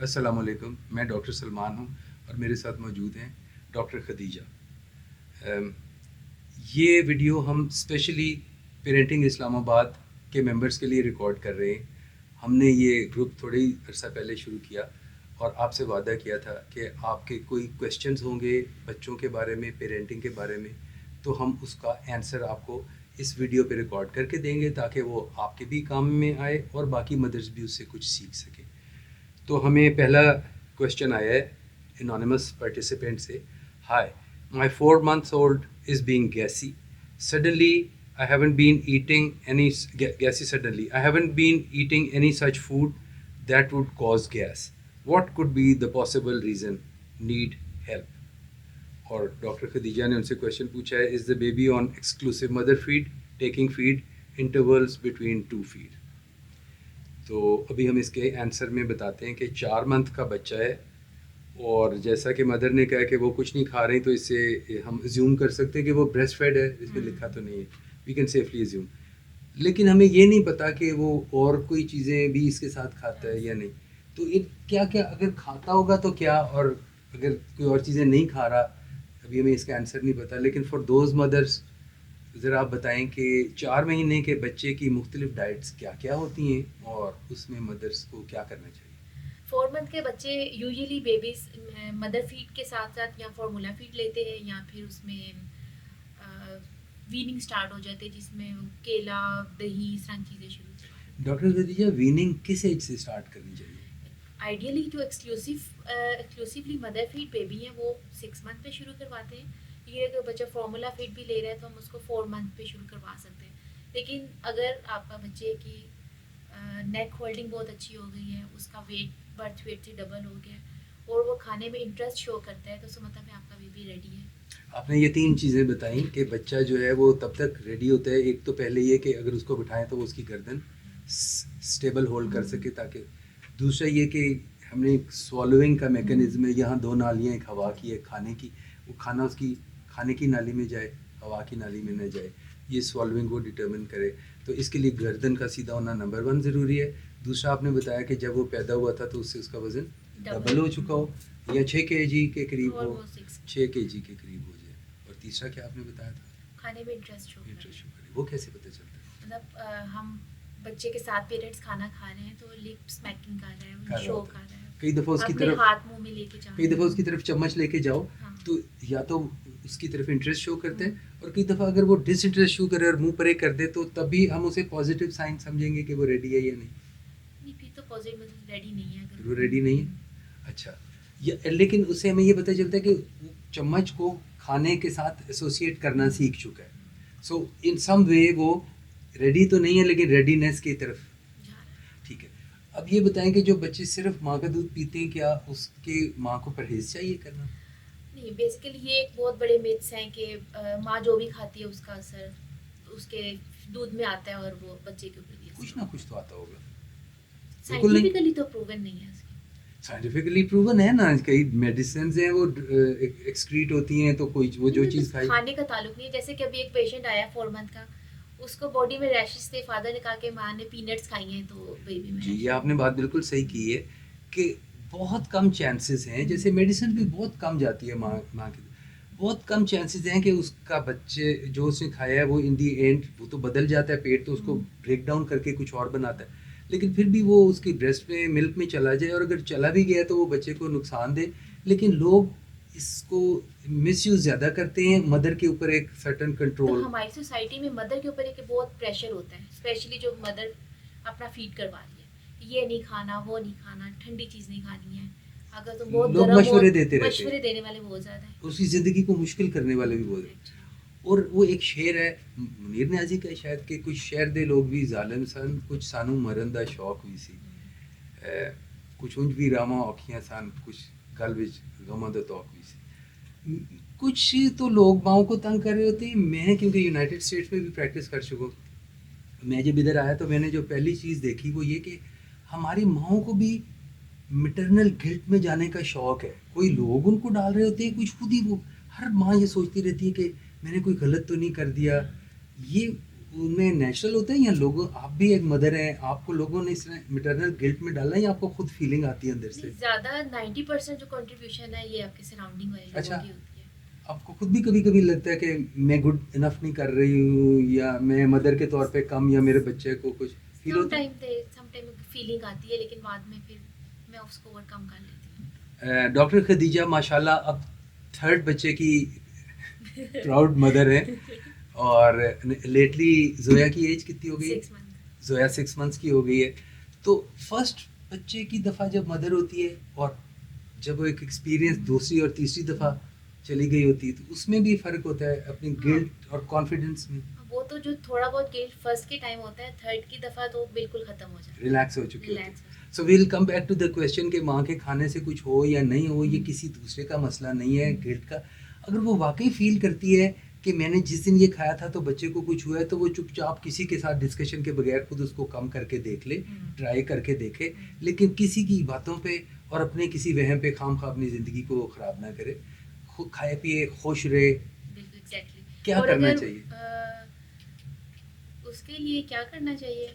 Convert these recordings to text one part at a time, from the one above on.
अस्सलाम वालेकुम। मैं डॉक्टर सलमान हूँ और मेरे साथ मौजूद हैं डॉक्टर खदीजा। अम, ये वीडियो हम स्पेशली पेरेंटिंग इस्लामाबाद के मेंबर्स के लिए रिकॉर्ड कर रहे हैं। हमने ये ग्रुप थोड़ी अरसा पहले शुरू किया और आपसे वादा किया था कि आपके कोई क्वेश्चंस होंगे बच्चों के बारे में, पेरेंटिंग के बारे में, तो हम उसका आंसर आपको इस वीडियो पे रिकॉर्ड करके देंगे ताकि वो आपके भी काम में आए और बाकी मदर्स भी उससे कुछ सीख सकें। तो हमें पहला क्वेश्चन आया है एनोनिमस पार्टिसिपेंट से। हाय, my 4 months old is being gassy. Suddenly I haven't been eating any gassy suddenly. I haven't been eating any such food that would cause gas. What could be the possible reason? Need help. और doctor Khadija ने उनसे question पूछा है, is the baby on exclusive mother feed, taking feed, intervals between 2 feed. तो अभी हम इसके answer में बताते हैं कि 4 मंथ का बच्चा है और जैसा कि मदर ने कहा कि वो कुछ नहीं खा रही, तो इससे हम अज्यूम कर सकते हैं कि वो ब्रेस्ट फेड है। इसमें लिखा तो नहीं है, वी कैन सेफली अज्यूम। लेकिन हमें ये नहीं पता कि वो और कोई चीज़ें भी इसके साथ खाता है या नहीं। तो इन क्या क्या अगर खाता होगा तो क्या, और अगर कोई और चीज़ें नहीं खा रहा, अभी हमें इसका आंसर नहीं पता। लेकिन फॉर दोज मदर्स ज़रा आप बताएं कि 4 महीने के बच्चे की मुख्तलिफ डाइट्स क्या क्या होती हैं और उसमें मदर्स को क्या करना चाहिए। 4 मंथ के बच्चे यूजुअली बेबीज मदर फीड के साथ साथ या फार्मूला फीड लेते हैं या फिर उसमें वीनिंग स्टार्ट हो जाते हैं जिसमें केला, दही, इस तरह की चीज़ें शुरू। डॉक्टर खदीजा, वीनिंग किस एज से स्टार्ट करनी चाहिए? आइडियली जो एक्सक्लूसिवली मदर फीड बेबी हैं वो 6 मंथ पे शुरू करवाते हैं। ये अगर बच्चा फार्मूला फीड भी ले रहा है तो हम उसको 4 मंथ पे शुरू करवा सकते हैं। लेकिन अगर आपका बच्चे की नेक होल्डिंग बहुत अच्छी हो गई है, उसका वेट बर्थ वेट से डबल हो गया है और वो खाने में इंटरेस्ट शो करता है, तो उसका मतलब है आपका बेबी रेडी है। आपने ये 3 चीज़ें बताई कि बच्चा जो है वो तब तक रेडी होता है। एक तो पहले ये कि अगर उसको बिठाएं तो वो उसकी गर्दन स्टेबल होल्ड कर सके, ताकि दूसरा ये कि हमने स्वॉलोइंग का मैकेनिज्म है, यहाँ 2 नालियाँ, एक हवा की एक खाने की, वो खाना उसकी खाने की नाली में जाए, हवा की नाली में न जाए, ये स्वॉलोइंग को डिटर्मिन करे। तो इसके लिए गर्दन का सीधा होना नंबर 1 ज़रूरी है। दूसरा आपने बताया कि जब वो पैदा हुआ था तो उससे उसका वज़न डबल हो चुका हो या 6 kg के करीब हो, 6 kg के करीब हो जाए। और तीसरा क्या आपने बताया था? खाने में इंटरेस्ट शो करे। वो कैसे पता चलता है? मतलब हम बच्चे के साथ पेरेंट्स खाना खा रहे हैं तो लिप स्मैकिंग कर रहा है, कर शो रहा कर रहा है, कई दफ़ा उसकी अपने तरफ हाथ मुंह में लेके जाओ, कई दफ़ा उसकी तरफ चम्मच लेके जाओ, हाँ। तो या तो उसकी तरफ इंटरेस्ट शो करते हैं, और कई दफ़ा अगर वो डिसइंटरेस्ट शो करे और मुंह परे कर दे, तो तभी हम उसे पॉजिटिव साइन समझेंगे कि वो रेडी है या नहीं। नहीं, फिर तो पॉजिटिव मतलब रेडी नहीं है। अगर वो रेडी नहीं है, अच्छा। लेकिन उससे हमें ये पता चलता है कि वो चम्मच को खाने के साथ एसोसिएट करना सीख चुका है। सो इन सम वे वो रेडी तो नहीं है लेकिन रेडीनेस की तरफ। जा रहा है। ठीक है। अब ये बताएं कि जो बच्चे सिर्फ माँ का दूध पीते हैं, क्या उसके माँ को परहेज चाहिए करना? नहीं, बेसिकली ये एक बहुत बड़े मिथ्स हैं कि माँ जो भी खाती है उसका असर उसके दूध में आता है और वो बच्चे के ऊपर भी कुछ ना कुछ तो आता होगा। बिल्कुल नहीं, साइंटिफिकली तो प्रूवन नहीं है इसकी। साइंटिफिकली प्रूवन है ना, कई मेडिसिन हैं वो एक्सक्रीट होती हैं, तो कोई वो जो नहीं, चीज़ बस खाई। खाने का ताल्लुक नहीं है। जैसे कि अभी एक पेशेंट आया 4 मंथ का, उसको बॉडी में रैशेस थे, फादर ने कहा कि माँ ने पीनट्स खाई हैं तो बेबी में जी, ये rash आपने बात बिल्कुल सही की है कि बहुत कम चांसेस हैं, जैसे मेडिसिन भी बहुत कम जाती है माँ की, बहुत कम चांसेस हैं कि उसका बच्चे जो उसने खाया है वो इन दी एंड वो तो बदल जाता है, पेट तो उसको ब्रेक डाउन करके कुछ और बनाता है, लेकिन फिर भी वो उसकी ब्रेस्ट में मिल्क में चला जाए, और अगर चला भी गया तो वो बच्चे को नुकसान दे। लेकिन लोग इसको मिसयूज़ ज़्यादा करते हैं। मदर के ऊपर एक सर्टन तो कंट्रोल। हमारी सोसाइटी में मदर के ऊपर एक बहुत प्रेशर होता है, स्पेशली जो मदर अपना फीड करवा रही है, ये नहीं खाना, वो नहीं खाना, ठंडी चीज़ नहीं खानी है। अगर तुम बहुत लोग गर्म हो, मशवरे देते रहते मशवरे हैं, देने वाले बहुत ज़्यादा हैं। उसकी ज़िंदगी को मुश्किल करने वाले भी बहुत हैं। और वो एक शेर है मुनीर न्याजी का शायद, कि कुछ शेर दे लोग भी जालिम सन, कुछ सानू मरन दा शौक हुई सी, कुछ उंज भी रामा औखियां सन, कुछ गल विच गमां दा तौक हुई सी। कुछ तो लोग माओ को तंग कर रहे होते हैं। मैं क्योंकि यूनाइटेड स्टेट्स में भी प्रैक्टिस कर चुका हूँ, मैं जब इधर आया तो मैंने जो पहली चीज़ देखी वो ये कि हमारी माओ को भी मिटरनल गिल्ट में जाने का शौक है। कोई लोग उनको डाल रहे होते हैं, कुछ खुद ही वो, हर माँ ये सोचती रहती है कि मैंने कोई गलत तो नहीं कर दिया। ये उनमें नेचुरल होता है या लोगों, आप भी एक मदर हैं, आपको लोगों ने इस मैटरनल गिल्ट में डाला है या आपको खुद फीलिंग आती है अंदर नहीं, से? ज़्यादा 90% जो कंट्रीब्यूशन है ये आपके सराउंडिंग वाले लोगों अच्छा, की होती है। आपको खुद भी कभी-कभी लगता है कि मैं गुड इनफ नहीं कर रही हूँ या मैं मदर के तौर पे कम, या मेरे बच्चे को कुछ फील होता है? सम टाइम फीलिंग आती है, लेकिन बाद में फिर मैं उसको ओवरकम कर लेती हूँ। डॉक्टर खदीजा माशाल्लाह अब थर्ड बच्चे की प्राउड मदर है, और लेटली जोया की एज कितनी हो गई है? 6 मंथ। जोया 6 मंथ्स की हो गई है। तो फर्स्ट बच्चे की दफ़ा जब मदर होती है और जब वो एक एक्सपीरियंस दूसरी और तीसरी दफ़ा चली गई होती है, तो उसमें भी फ़र्क होता है अपनी हाँ। गिल्ट और कॉन्फिडेंस में? वो तो जो थोड़ा बहुत गिल्ट फर्स्ट के टाइम होता है, थर्ड की दफ़ा तो बिल्कुल ख़त्म हो जाता है। रिलैक्स हो चुके होते रिलैक्स हो हैं। जाता so we will come back to the question कि माँ के खाने से कुछ हो या नहीं हो, ये किसी दूसरे का मसला नहीं है गिल्ट का। अगर वो वाकई फील करती है कि मैंने जिस दिन ये खाया था तो बच्चे को कुछ हुआ है, तो वो चुपचाप किसी के साथ डिस्कशन के बगैर खुद उसको कम करके देख ले, ट्राई करके देखे, लेकिन किसी की बातों पे और अपने किसी वहम पे खामखा अपनी ज़िंदगी को ख़राब ना करे, खुद खाए पिए खुश रहे। बिल्कुल एग्जैक्टली। क्या और करना अगर चाहिए? उसके लिए क्या करना चाहिए,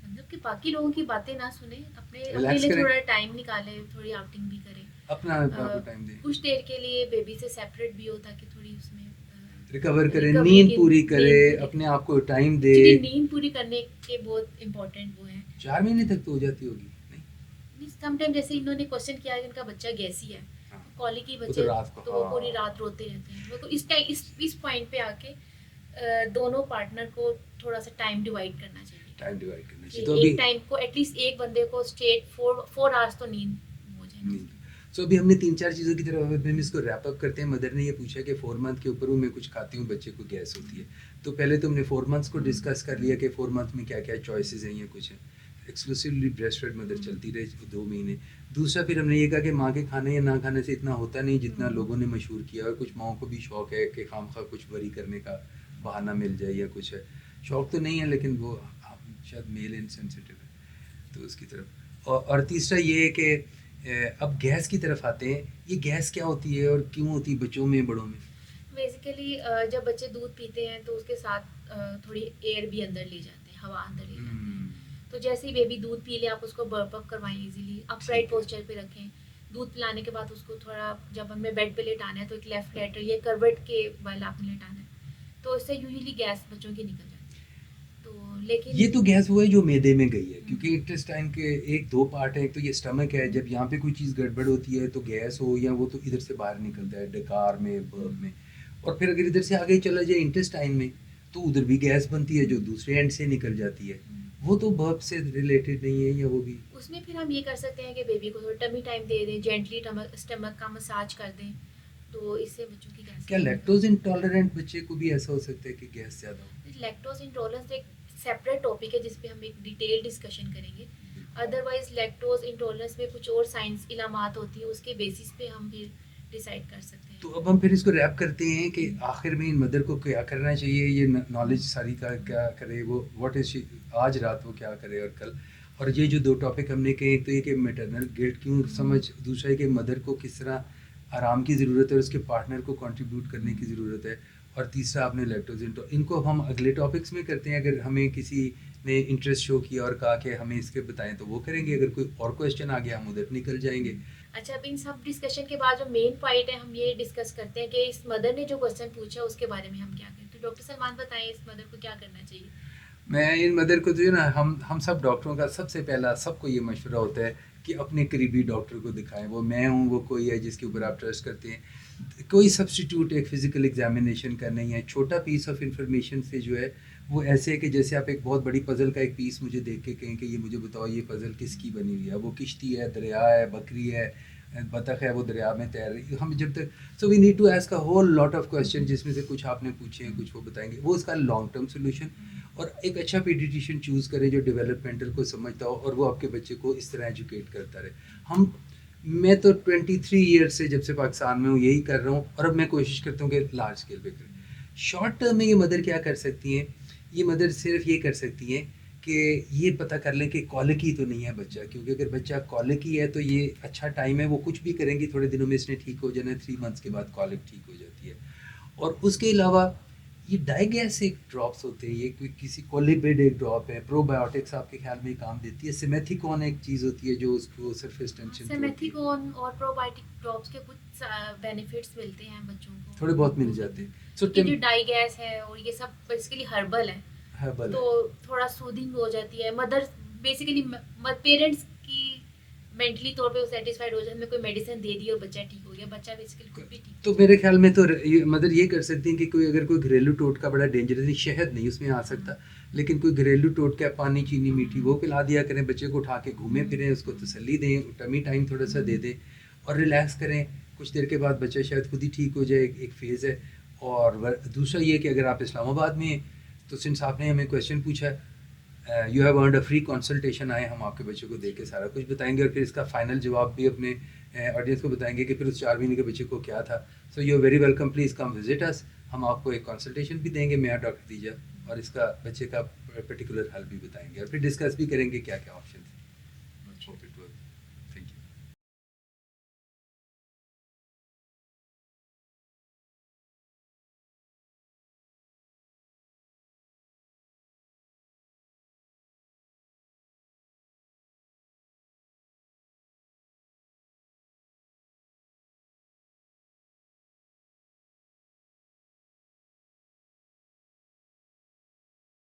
मतलब कि बाकी लोगों की बातें ना सुने, अपने अपने रिलैक्स लिए करें, थोड़ा टाइम निकाले, थोड़ी आउटिंग भी करें। अपना आपको टाइम दें, कुछ देर के लिए बेबी से सेपरेट भी हो, ताकि थोड़ी उसमें रिकवर करे, रिकवरी नींद की पूरी करे, नींद पूरी अपने करें। आप को टाइम दे। एक्चुअली नींद पूरी करने के बहुत इंपॉर्टेंट वो है। 4 महीने तक तो हो जाती होगी नहीं? सम टाइम जैसे इन्होंने क्वेश्चन किया कि इनका बच्चा गैसी है, हाँ, कॉलिकी वो तो बच्चे, रात को, तो वो हाँ, पूरी रात रोते रहते हैं। तो इस पॉइंट पे आके दोनों पार्टनर को थोड़ा सा टाइम डिवाइड करना चाहिए, टाइम डिवाइड करना कि चाहिए। तो अभी एक टाइम को एटलीस्ट एक बंदे को स्ट्रेट 4 आवर्स तो नींद हो जाए। नींद, सो अभी हमने 3-4 चीज़ों की तरफ, अभी हम इसको रैप अप करते हैं। मदर ने ये पूछा कि 4 मंथ के ऊपर मैं कुछ खाती हूँ, बच्चे को गैस होती है। तो पहले तो हमने 4 मंथ्स को डिस्कस कर लिया कि 4 मंथ में क्या क्या चॉइसेस हैं या कुछ है। एक्सक्लूसिवली ब्रेस्ट फेड मदर चलती रही 2 महीने। दूसरा फिर हमने ये कहा कि माँ के खाने या ना खाने से इतना होता नहीं जितना लोगों ने मशहूर किया, और कुछ माओं को भी शौक है कि खामखा कुछ वरी करने का बहाना मिल जाए या कुछ है। शौक तो नहीं है, लेकिन वो शायद मेल इनसेंसिटिव है, तो उसकी तरफ। और तीसरा ये है कि अब गैस की तरफ आते हैं। ये गैस क्या होती है और क्यों होती है बच्चों में, बड़ों में? बेसिकली जब बच्चे दूध पीते हैं तो उसके साथ थोड़ी एयर भी अंदर ले जाते हैं, हवा अंदर ले जाते हैं। तो जैसे ही बेबी दूध पी ले, आप उसको बर्प अप करवाएं इजीली, अपराइट पोस्चर पे रखें। दूध पिलाने के बाद उसको थोड़ा, जब हमें बेड पे लेटाना है तो एक लेफ्ट लेटर या करवट के वाला आपने लेटाना है, तो इससे यूजुअली गैस बच्चों की निकल जाती है। तो लेकिन ये तो गैस वो है जो मैदे में गई है, क्योंकि इंटेस्टाइन के एक दो पार्ट है। एक तो ये स्टमक है, जब यहाँ पे कोई चीज़ गड़बड़ होती है तो गैस हो या वो तो इधर से बाहर निकलता है डकार में, बर्प में। और फिर अगर इधर से आगे चला जाए इंटेस्टाइन में, तो उधर भी गैस बनती है जो दूसरे एंड से निकल जाती है। वो तो बर्प से रिलेटेड नहीं है, या वो भी? उसमें फिर हम ये कर सकते हैं कि बेबी को थोड़ा टमी टाइम दे दें, जेंटली स्टमक का मसाज कर दें, तो इससे बच्चों की गैस क्या लैक्टोज इंटॉलरेंट बच्चे को भी ऐसा हो सकता है कि गैस ज़्यादा हो? लैक्टोज इंटॉलरेंस एक सेपरेट टॉपिक है जिस पे हम एक डिटेल डिस्कशन करेंगे। अदरवाइज लैक्टोज इंटॉलरेंस में कुछ और साइंस इलामात होती है, उसके बेसिस पे हम फिर डिसाइड कर सकते हैं। तो अब हम फिर इसको रैप करते हैं कि आखिर में इन मदर को क्या करना चाहिए, ये नॉलेज सारी का क्या करे वो, व्हाट इज आज रात वो क्या करे और कल। और ये जो दो टॉपिक हमने कहे, तो ये कि मैटरनल गिल्ट क्यों समझ, दूसरा है कि मदर को किस तरह आराम की ज़रूरत है और उसके पार्टनर को कंट्रीब्यूट करने की ज़रूरत है, और तीसरा आपने लैक्टोज इनको हम अगले टॉपिक्स में करते हैं। अगर हमें किसी ने इंटरेस्ट शो किया और कहा कि हमें इसके बताएं तो वो करेंगे, अगर कोई और क्वेश्चन आ गया हम उधर निकल जाएंगे। अच्छा, अब इन सब डिस्कशन के बाद जो मेन पॉइंट है, हम ये डिस्कस करते हैं कि इस मदर ने जो क्वेश्चन पूछा उसके बारे में हम क्या करें। तो डॉक्टर सलमान बताएं, इस मदर को क्या करना चाहिए? मैं इन मदर को जो है ना, हम सब डॉक्टरों का सबसे पहला सबको ये मशवरा होता है कि अपने करीबी डॉक्टर को दिखाएं। वो मैं हूँ, वो कोई है जिसके ऊपर आप ट्रस्ट करते हैं। कोई सब्स्टिट्यूट एक फ़िज़िकल एग्जामिनेशन का नहीं है। छोटा पीस ऑफ इंफॉर्मेशन से जो है वो ऐसे है कि जैसे आप एक बहुत बड़ी पज़ल का एक पीस मुझे देख के कहें कि ये मुझे बताओ ये पज़ल किसकी बनी हुई है। वो किश्ती है, दरिया है, बकरी है, बतख है, वो दरिया में तैर रही है। हम जब तक, so we need to ask a whole lot of question, जिसमें से कुछ आपने पूछे हैं, कुछ वो बताएंगे। वो उसका लॉन्ग टर्म सोल्यूशन। और एक अच्छा पीडियाट्रिशियन चूज़ करें जो डेवलपमेंटल को समझता हो और वो आपके बच्चे को इस तरह एजुकेट करता रहे। मैं तो 23 ईयर्स से जब से पाकिस्तान में हूँ यही कर रहा हूँ, और अब मैं कोशिश करता हूँ कि लार्ज स्केल पे करें। शॉर्ट टर्म में ये मदर क्या कर सकती हैं? ये मदर सिर्फ ये कर सकती हैं कि ये पता कर लें कि कॉलिकी तो नहीं है बच्चा, क्योंकि अगर बच्चा कॉलिकी है तो ये अच्छा टाइम है, वो कुछ भी करेंगी थोड़े दिनों में इसने ठीक हो जाना है। 3 मंथ्स के बाद कॉलिक ठीक हो जाती है। और उसके अलावा ये डाइगैस एक ड्रॉप्स होते हैं, ये कोई किसी कोलिबिड एक ड्रॉप है, प्रोबायोटिक्स आपके ख्याल में काम देती है, सिमेथिकॉन एक चीज़ होती है जो उसको सरफेस टेंशन सेमेथिकोन और प्रोबायोटिक ड्रॉप्स के कुछ बेनिफिट्स मिलते हैं बच्चों को, थोड़े बहुत मिल जाते हैं। सो ये जो डाई गैस है और ये सब बेसिकली हर्बल है, हर्बल तो थोड़ा सूदिंग हो जाती है। मदर बेसिकली पेरेंट्स की मेंटली तौर पे वो सेटिस्फाइड हो जाए, हमें कोई मेडिसिन दे दी और बच्चा ठीक हो गया, बच्चा बेसिकली खुद भी ठीक। तो मेरे ख्याल में तो मदर ये कर सकती हैं कि कोई अगर कोई घरेलू टोटका बड़ा डेंजरस नहीं, शहद नहीं उसमें आ सकता, लेकिन कोई घरेलू टोटका, पानी, चीनी, मीठी, वो पिला दिया करें, बच्चे को उठा के घूमें फिरें, उसको तसल्ली दें, टमी टाइम थोड़ा सा दे दें और रिलैक्स करें। कुछ देर के बाद बच्चा शायद खुद ही ठीक हो जाए, एक फेज़ है। और दूसरा ये कि अगर आप इस्लामाबाद में हैं तो सिंस आपने हमें क्वेश्चन पूछा है, you have earned a free consultation, आए हम आपके बच्चे को देख के सारा कुछ बताएंगे और फिर इसका फाइनल जवाब भी अपने ऑडियंस को बताएंगे कि फिर उस 4 महीने के बच्चे को क्या था। So you are very welcome, please come visit us. हम आपको एक कंसल्टेशन भी देंगे, मैं डॉक्टर खदीजा, और इसका बच्चे का पर्टिकुलर हल भी बताएंगे और फिर डिस्कस भी करेंगे क्या क्या ऑप्शन